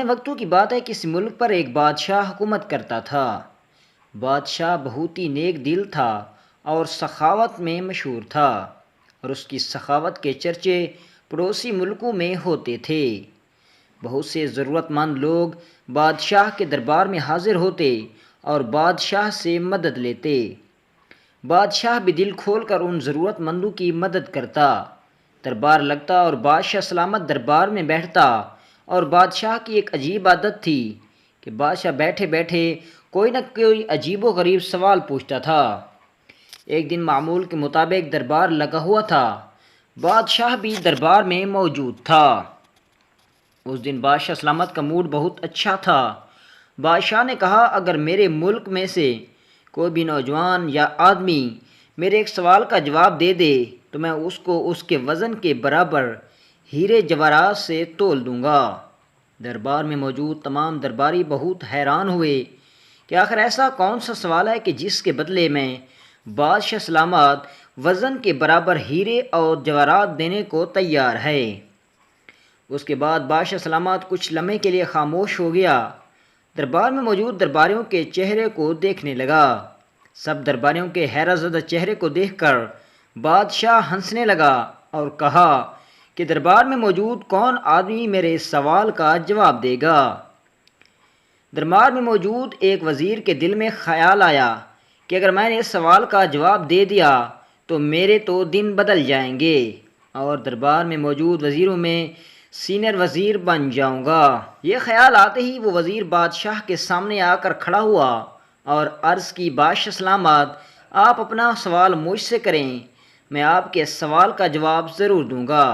وقتوں کی بات ہے کہ اس ملک پر ایک بادشاہ حکومت کرتا تھا۔ بادشاہ بہت ہی نیک دل تھا اور سخاوت میں مشہور تھا، اور اس کی سخاوت کے چرچے پڑوسی ملکوں میں ہوتے تھے۔ بہت سے ضرورت مند لوگ بادشاہ کے دربار میں حاضر ہوتے اور بادشاہ سے مدد لیتے۔ بادشاہ بھی دل کھول کر ان ضرورت مندوں کی مدد کرتا۔ دربار لگتا اور بادشاہ سلامت دربار میں بیٹھتا، اور بادشاہ کی ایک عجیب عادت تھی کہ بادشاہ بیٹھے بیٹھے کوئی نہ کوئی عجیب و غریب سوال پوچھتا تھا۔ ایک دن معمول کے مطابق دربار لگا ہوا تھا، بادشاہ بھی دربار میں موجود تھا۔ اس دن بادشاہ سلامت کا موڈ بہت اچھا تھا۔ بادشاہ نے کہا، اگر میرے ملک میں سے کوئی بھی نوجوان یا آدمی میرے ایک سوال کا جواب دے دے تو میں اس کو اس کے وزن کے برابر ہیرے جواہرات سے تول دوں گا۔ دربار میں موجود تمام درباری بہت حیران ہوئے کہ آخر ایسا کون سا سوال ہے کہ جس کے بدلے میں بادشاہ سلامت وزن کے برابر ہیرے اور جواہرات دینے کو تیار ہے۔ اس کے بعد بادشاہ سلامت کچھ لمحے کے لیے خاموش ہو گیا۔ دربار میں موجود درباریوں کے چہرے کو دیکھنے لگا۔ سب درباریوں کے حیرت زدہ چہرے کو دیکھ کر بادشاہ ہنسنے لگا اور کہا کہ دربار میں موجود کون آدمی میرے اس سوال کا جواب دے گا؟ دربار میں موجود ایک وزیر کے دل میں خیال آیا کہ اگر میں نے اس سوال کا جواب دے دیا تو میرے تو دن بدل جائیں گے اور دربار میں موجود وزیروں میں سینئر وزیر بن جاؤں گا۔ یہ خیال آتے ہی وہ وزیر بادشاہ کے سامنے آ کر کھڑا ہوا اور عرض کی، بادشاہ سلامت، آپ اپنا سوال مجھ سے کریں، میں آپ کے سوال کا جواب ضرور دوں گا۔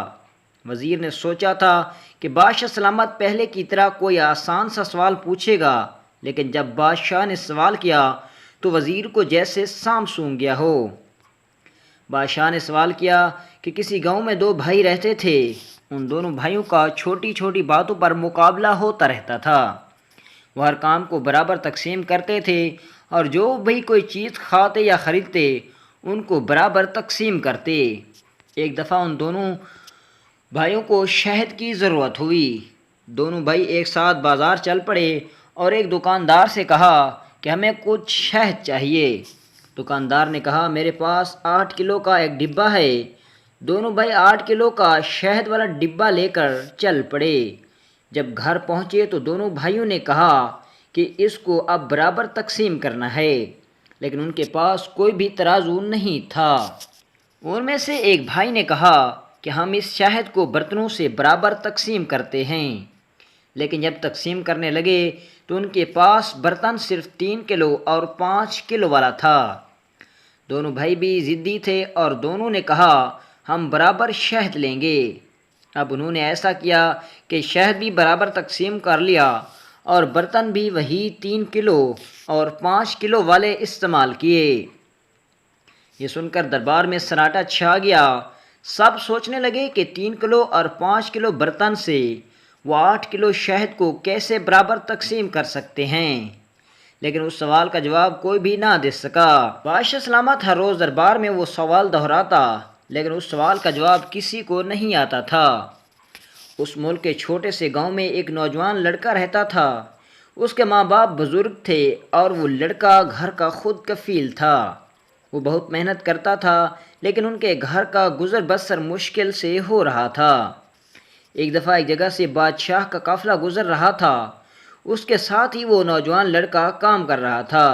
وزیر نے سوچا تھا کہ بادشاہ سلامت پہلے کی طرح کوئی آسان سا سوال پوچھے گا، لیکن جب بادشاہ نے سوال کیا تو وزیر کو جیسے سانپ سونگھ گیا ہو۔ بادشاہ نے سوال کیا کہ کسی گاؤں میں دو بھائی رہتے تھے۔ ان دونوں بھائیوں کا چھوٹی چھوٹی باتوں پر مقابلہ ہوتا رہتا تھا۔ وہ ہر کام کو برابر تقسیم کرتے تھے اور جو بھی کوئی چیز کھاتے یا خریدتے ان کو برابر تقسیم کرتے۔ ایک دفعہ ان دونوں بھائیوں کو شہد کی ضرورت ہوئی۔ دونوں بھائی ایک ساتھ بازار چل پڑے اور ایک دکاندار سے کہا کہ ہمیں کچھ شہد چاہیے۔ دکاندار نے کہا، میرے پاس 8 کلو کا ایک ڈبہ ہے۔ دونوں بھائی 8 کلو کا شہد والا ڈبہ لے کر چل پڑے۔ جب گھر پہنچے تو دونوں بھائیوں نے کہا کہ اس کو اب برابر تقسیم کرنا ہے، لیکن ان کے پاس کوئی بھی ترازو نہیں تھا۔ ان میں سے ایک بھائی نے کہا کہ ہم اس شہد کو برتنوں سے برابر تقسیم کرتے ہیں، لیکن جب تقسیم کرنے لگے تو ان کے پاس برتن صرف 3 کلو اور 5 کلو والا تھا۔ دونوں بھائی بھی ضدی تھے اور دونوں نے کہا ہم برابر شہد لیں گے۔ اب انہوں نے ایسا کیا کہ شہد بھی برابر تقسیم کر لیا اور برتن بھی وہی 3 کلو اور 5 کلو والے استعمال کیے۔ یہ سن کر دربار میں سناٹا چھا گیا۔ سب سوچنے لگے کہ 3 کلو اور 5 کلو برتن سے وہ 8 کلو شہد کو کیسے برابر تقسیم کر سکتے ہیں، لیکن اس سوال کا جواب کوئی بھی نہ دے سکا۔ بادشاہ سلامت ہر روز دربار میں وہ سوال دہراتا، لیکن اس سوال کا جواب کسی کو نہیں آتا تھا۔ اس ملک کے چھوٹے سے گاؤں میں ایک نوجوان لڑکا رہتا تھا۔ اس کے ماں باپ بزرگ تھے اور وہ لڑکا گھر کا خود کفیل تھا۔ وہ بہت محنت کرتا تھا، لیکن ان کے گھر کا گزر بسر مشکل سے ہو رہا تھا۔ ایک دفعہ ایک جگہ سے بادشاہ کا قافلہ گزر رہا تھا۔ اس کے ساتھ ہی وہ نوجوان لڑکا کام کر رہا تھا۔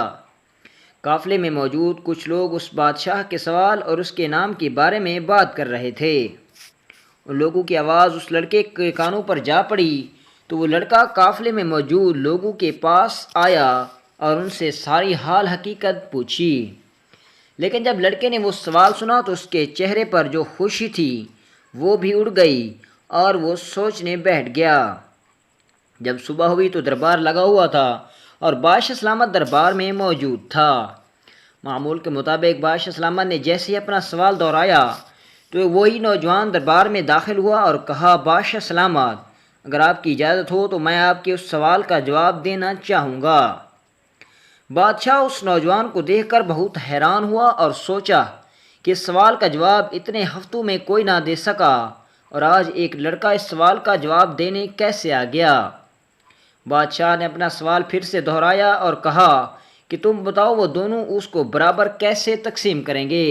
قافلے میں موجود کچھ لوگ اس بادشاہ کے سوال اور اس کے نام کے بارے میں بات کر رہے تھے۔ ان لوگوں کی آواز اس لڑکے کے کانوں پر جا پڑی تو وہ لڑکا قافلے میں موجود لوگوں کے پاس آیا اور ان سے ساری حال حقیقت پوچھی۔ لیکن جب لڑکے نے وہ سوال سنا تو اس کے چہرے پر جو خوشی تھی وہ بھی اڑ گئی اور وہ سوچنے بیٹھ گیا۔ جب صبح ہوئی تو دربار لگا ہوا تھا اور بادشاہ سلامت دربار میں موجود تھا۔ معمول کے مطابق بادشاہ سلامت نے جیسے ہی اپنا سوال دہرایا تو وہی نوجوان دربار میں داخل ہوا اور کہا، بادشاہ سلامت، اگر آپ کی اجازت ہو تو میں آپ کے اس سوال کا جواب دینا چاہوں گا۔ بادشاہ اس نوجوان کو دیکھ کر بہت حیران ہوا اور سوچا کہ اس سوال کا جواب اتنے ہفتوں میں کوئی نہ دے سکا اور آج ایک لڑکا اس سوال کا جواب دینے کیسے آ گیا۔ بادشاہ نے اپنا سوال پھر سے دہرایا اور کہا کہ تم بتاؤ وہ دونوں اس کو برابر کیسے تقسیم کریں گے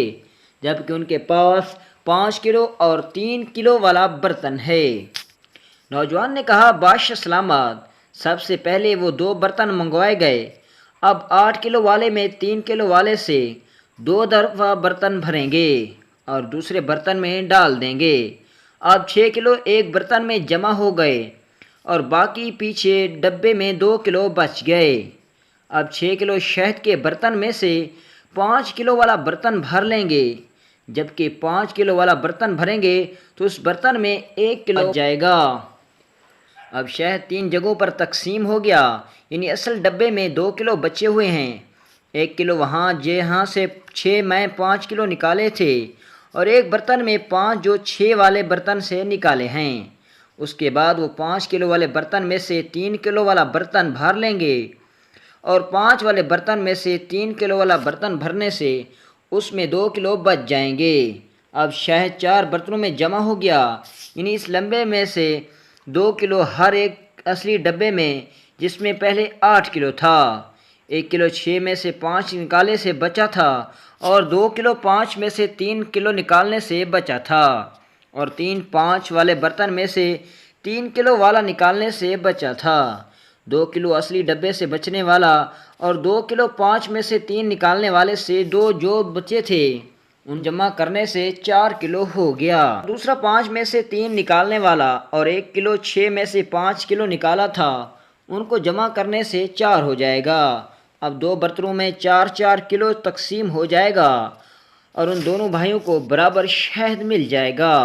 جبکہ ان کے پاس 5 کلو اور 3 کلو والا برتن ہے۔ نوجوان نے کہا بادشاہ سلامت، سب سے پہلے وہ 2 برتن منگوائے گئے۔ اب 8 کلو والے میں 3 کلو والے سے 2 دفعہ برتن بھریں گے اور دوسرے برتن میں ڈال دیں گے۔ اب 6 کلو ایک برتن میں جمع ہو گئے اور باقی پیچھے ڈبے میں 2 کلو بچ گئے۔ اب 6 کلو شہد کے برتن میں سے 5 کلو والا برتن بھر لیں گے، جبکہ 5 کلو والا برتن بھریں گے تو اس برتن میں 1 کلو بچ جائے گا۔ اب شہد 3 جگہوں پر تقسیم ہو گیا، یعنی اصل ڈبے میں 2 کلو بچے ہوئے ہیں۔ 1 کلو وہاں جہاں سے 6 میں 5 کلو نکالے تھے اور ایک برتن میں 5 جو 6 والے برتن سے نکالے ہیں۔ اس کے بعد وہ 5 کلو والے برتن میں سے 3 کلو والا برتن بھر لیں گے اور 5 والے برتن میں سے 3 کلو والا برتن بھرنے سے اس میں 2 کلو بچ جائیں گے۔ اب شہد 4 برتنوں میں جمع ہو گیا، یعنی اس لمبے میں سے 2 کلو ہر ایک اصلی ڈبے میں، جس میں پہلے 8 کلو تھا۔ 1 کلو 6 میں سے 5 نکالے سے بچا تھا اور 2 کلو 5 میں سے 3 کلو نکالنے سے بچا تھا اور 5 والے برتن میں سے 3 کلو والا نکالنے سے بچا تھا۔ 2 کلو اصلی ڈبے سے بچنے والا اور 2 کلو 5 میں سے 3 نکالنے والے سے 2 جو بچے تھے ان جمع کرنے سے 4 کلو ہو گیا۔ دوسرا 5 میں سے 3 نکالنے والا اور 1 کلو 6 میں سے 5 کلو نکالا تھا، ان کو جمع کرنے سے 4 ہو جائے گا۔ اب 2 برتنوں میں 4 کلو تقسیم ہو جائے گا اور ان دونوں بھائیوں کو برابر شہد مل جائے گا۔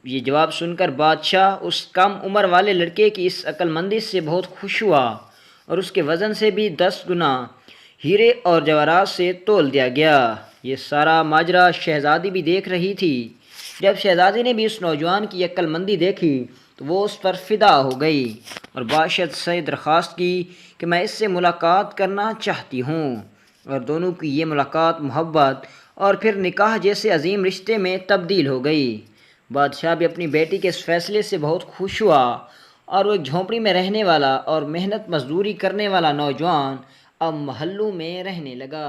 یہ جواب سن کر بادشاہ اس کم عمر والے لڑکے کی اس عقل مندی سے بہت خوش ہوا اور اس کے وزن سے بھی 10 گنا ہیرے اور جواہرات سے تول دیا گیا۔ یہ سارا ماجرا شہزادی بھی دیکھ رہی تھی۔ جب شہزادی نے بھی اس نوجوان کی عقل مندی دیکھی تو وہ اس پر فدا ہو گئی اور بادشاہ سے درخواست کی کہ میں اس سے ملاقات کرنا چاہتی ہوں، اور دونوں کی یہ ملاقات محبت اور پھر نکاح جیسے عظیم رشتے میں تبدیل ہو گئی۔ بادشاہ بھی اپنی بیٹی کے اس فیصلے سے بہت خوش ہوا اور وہ ایک جھونپڑی میں رہنے والا اور محنت مزدوری کرنے والا نوجوان اب محلوں میں رہنے لگا۔